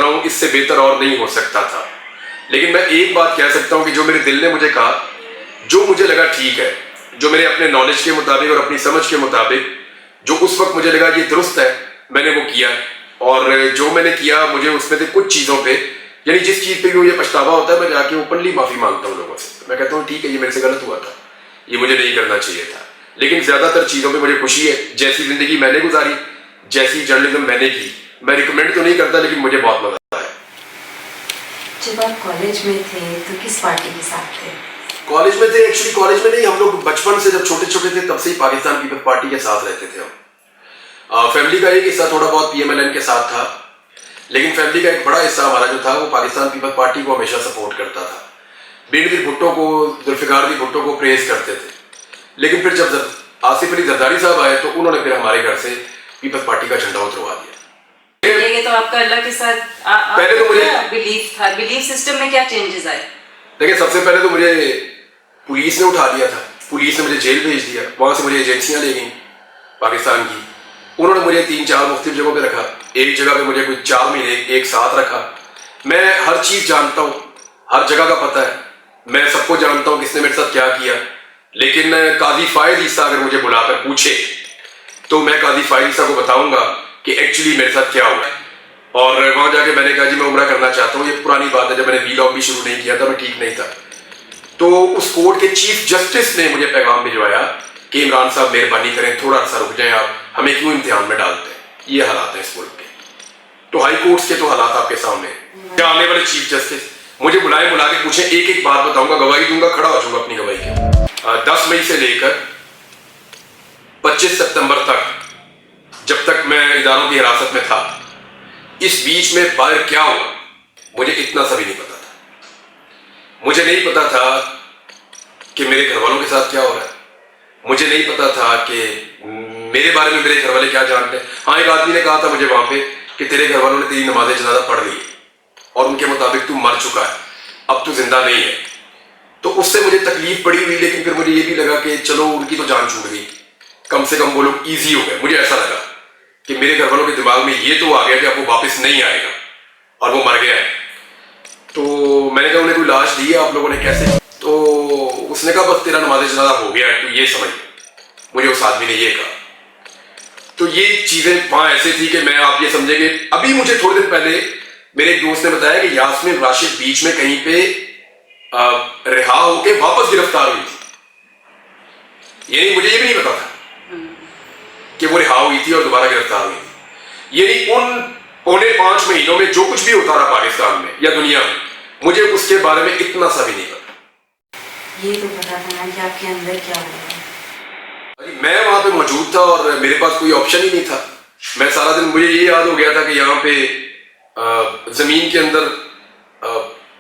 رہا ہوں اس سے بہتر اور نہیں ہو سکتا تھا. لیکن میں ایک بات کہہ سکتا ہوں کہ جو میرے دل نے مجھے کہا, جو مجھے لگا ٹھیک ہے, جو میرے اپنے نالج کے مطابق اور اپنی سمجھ کے مطابق جو اس وقت مجھے لگا یہ درست ہے, میں نے وہ کیا. اور جو میں نے کیا مجھے اس میں سے کچھ چیزوں پہ, یعنی جس چیز پہ یہ پچھتاوا ہوتا ہے, میں جا کے اوپنلی معافی مانگتا ہوں لوگوں سے. میں کہتا ہوں ٹھیک ہے یہ میرے سے غلط ہوا تھا, یہ مجھے نہیں کرنا چاہیے تھا. لیکن زیادہ تر چیزوں پہ مجھے خوشی ہے. جیسی زندگی میں نے گزاری, جیسی جرنلزم میں نے کی, میں ریکمینڈ تو نہیں کرتا لیکن مجھے بہت مزہ آیا. جب آپ کالج میں تھے تو کس پارٹی کے ساتھ تھے؟ کالج میں تھے, ایکچولی کالج میں نہیں, ہم لوگ بچپن سے جب چھوٹے چھوٹے تھے تب سے ہی پاکستان پیپلز پارٹی کے ساتھ رہتے تھے. ہم فیملی کا ایک حصہ تھوڑا بہت پی ایم ایل این کے ساتھ تھا, لیکن فیملی کا ایک بڑا حصہ ہمارا جو تھا وہ پاکستان پیپلز پارٹی کو ہمیشہ سپورٹ کرتا تھا. بینظیر بھٹو کو, ذوالفقار علی بھٹو کو پریز کرتے تھے. لیکن پھر جب آصف علی زرداری صاحب آئے تو انہوں نے پھر ہمارے گھر سے پیپلز پارٹی کا جھنڈا اتروا دیا. یہ تو آپ کا اللہ کے ساتھ پہلے تو مجھے بلیف تھا, بلیف سسٹم میں کیا چینجز آئے؟ دیکھیں سب سے پہلے تو مجھے پولیس نے اٹھا لیا تھا, پولیس نے مجھے جیل بھیج دیا. وہاں سے مجھے ایجنسیاں لے گئیں پاکستان کی, انہوں نے مجھے 3-4 مختلف جگہوں پہ رکھا. ایک جگہ پہ مجھے کوئی 4 مہینے ایک ساتھ رکھا. میں ہر چیز جانتا ہوں, ہر جگہ کا پتہ ہے, میں سب کو جانتا ہوں کس نے میرے ساتھ کیا کیا. لیکن قاضی فائز عیسیٰ اگر مجھے بلا کر پوچھے تو میں قاضی فائز عیسیٰ کو بتاؤں گا کہ ایکچولی میرے ساتھ کیا ہوا ہے. اور وہاں جا کے میں نے کہا جی میں عمرہ کرنا چاہتا ہوں. یہ پرانی بات ہے, جب میں نے وی لاگ بھی شروع نہیں کیا تھا میں ٹھیک نہیں تھا. تو اس کورٹ کے چیف جسٹس نے مجھے پیغام بھجوایا کہ عمران صاحب مہربانی کریں, تھوڑا عرصہ رک جائیں, آپ ہمیں کیوں امتحان میں ڈالتے ہیں, یہ حالات ہیں اس ملک کے. تو ہائی کورٹس کے تو حالات آپ کے سامنے ہیں. کیا آنے والے چیف جسٹس مجھے بلائے, بلا کے پوچھیں, ایک ایک بات بتاؤں گا, گواہی دوں گا, کھڑا ہو جاؤں گا اپنی گواہی کے. 10 مئی سے لے کر 25 سپتمبر تک جب تک میں اداروں کی حراست میں تھا, اس بیچ میں باہر کیا ہوا مجھے اتنا سا بھی نہیں پتا تھا. مجھے نہیں پتا تھا کہ میرے گھر والوں کے ساتھ کیا ہو رہا ہے. مجھے نہیں پتا تھا کہ میرے بارے میں میرے گھر والے کیا جانتے ہیں. ہاں ایک آدمی نے کہا تھا مجھے وہاں پہ کہ تیرے گھر والوں نے تیری نماز جنازہ پڑھ لی اور ان کے مطابق تو مر چکا ہے, اب تو زندہ نہیں ہے. تو اس سے مجھے تکلیف پڑی ہوئی, لیکن پھر مجھے یہ بھی لگا کہ چلو ان کی تو جان چھوٹ گئی, کم سے کم وہ لوگ ایزی ہو گئے. مجھے ایسا لگا کہ میرے گھر والوں کے دماغ میں یہ تو آ گیا کہ اب وہ واپس نہیں آئے گا اور وہ مر گیا ہے. تو میں نے کہا انہیں کوئی لاش دی ہے آپ لوگوں نے, کیسے؟ تو اس نے کہا بس تیرا نماز جنازہ ہو گیا ہے, تو یہ سمجھ. مجھے اس آدمی نے یہ کہا. تو یہ چیزیں وہاں ایسے تھی کہ میں, آپ یہ سمجھیں کہ ابھی مجھے تھوڑے دن پہلے میرے ایک دوست نے بتایا کہ یاسمین راشد بیچ میں کہیں پہ رہا ہو کے واپس گرفتار ہوئی تھی. یعنی مجھے یہ بھی نہیں پتا تھا کہ وہ رہا ہوئی تھی اور دوبارہ گرفتار ہوئی تھی. یعنی ان 4.5 مہینوں میں جو کچھ بھی ہوتا رہا پاکستان میں یا دنیا میں, مجھے اس کے بارے میں اتنا سا بھی نہیں پتا. یہ تو پتا تھا کہ آپ کے اندر کیا ہو رہا ہے. میں وہاں پہ موجود تھا اور میرے پاس کوئی آپشن ہی نہیں تھا. میں سارا دن, مجھے یہ یاد ہو گیا تھا کہ یہاں پہ زمین کے اندر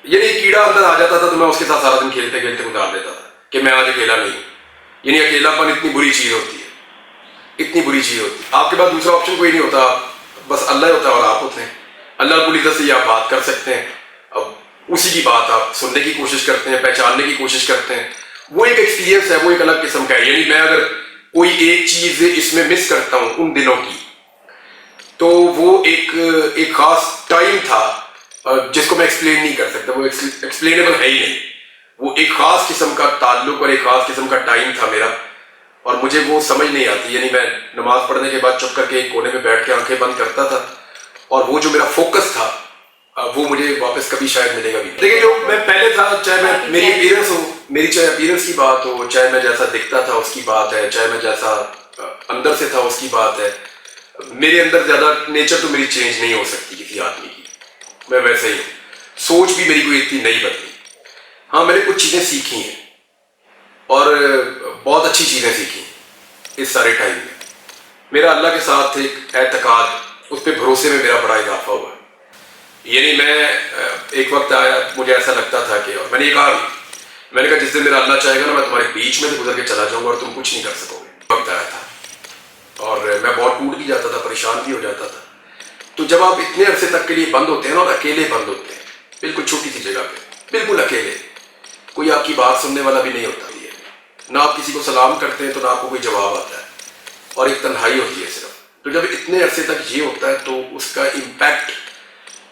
یعنی کیڑا اندر آ جاتا تھا تو میں اس کے ساتھ سارا دن کھیلتے کھیلتے گزار دیتا تھا کہ میں آج اکیلا نہیں ہوں. یعنی اکیلا پن اتنی بری چیز ہوتی ہے, اتنی بری چیز ہوتی ہے. آپ کے پاس دوسرا آپشن کوئی نہیں ہوتا, بس اللہ ہوتا ہے اور آپ ہوتے ہیں. اللہ رب العزت سے آپ بات کر سکتے ہیں, اب اسی کی بات آپ سننے کی کوشش کرتے ہیں, پہچاننے کی کوشش کرتے ہیں. وہ ایک ایکسپیرینس ہے, وہ ایک الگ قسم کا ہے. یعنی میں اگر کوئی ایک چیز اس میں مس کرتا ہوں ان دنوں کی, تو وہ ایک خاص ٹائم تھا جس کو میں ایکسپلین نہیں کر سکتا, وہ ایکسپلینیبل ہے ہی نہیں. وہ ایک خاص قسم کا تعلق اور ایک خاص قسم کا ٹائم تھا میرا, اور مجھے وہ سمجھ نہیں آتی. یعنی میں نماز پڑھنے کے بعد چپ کر کے ایک کونے میں بیٹھ کے آنکھیں بند کرتا تھا, اور وہ جو میرا فوکس تھا وہ مجھے واپس کبھی شاید ملے گا بھی. دیکھیں جو میں پہلے تھا, چاہے میں میری اپیرنس ہو, میری چاہے اپیرنس کی بات ہو, چاہے میں جیسا دکھتا تھا اس کی بات ہے, چاہے میں جیسا اندر سے تھا اس کی بات ہے, میرے اندر زیادہ نیچر تو میری چینج نہیں ہو سکتی کسی آدمی کی. میں ویسے ہی ہوں. سوچ بھی میری کوئی اتنی نہیں بدلی. ہاں میں نے کچھ چیزیں سیکھی ہیں اور بہت اچھی چیزیں سیکھی ہیں اس سارے ٹائم میں. میرا اللہ کے ساتھ ایک اعتقاد, اس پہ بھروسے میں میرا بڑا اضافہ ہوا. یعنی میں ایک وقت آیا مجھے ایسا لگتا تھا کہ, اور میں نے یہ کہا بھی, میں نے کہا جس دن میرا اللہ چاہے گا نا میں تمہارے بیچ میں سے گزر کے چلا جاؤں گا اور تم کچھ نہیں کر سکو گے. وقت آیا تھا اور میں بہت ٹوٹ بھی جاتا تھا, پریشان بھی ہو جاتا تھا. تو جب آپ اتنے عرصے تک کے لیے بند ہوتے ہیں نا, اور اکیلے بند ہوتے ہیں بالکل چھوٹی سی جگہ پہ, بالکل اکیلے, کوئی آپ کی بات سننے والا بھی نہیں ہوتا ہے, نہ آپ کسی کو سلام کرتے ہیں تو نہ آپ کو کوئی جواب آتا ہے, اور ایک تنہائی ہوتی ہے صرف. تو جب اتنے عرصے تک یہ ہوتا ہے تو اس کا امپیکٹ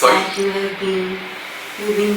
Sorry? You've been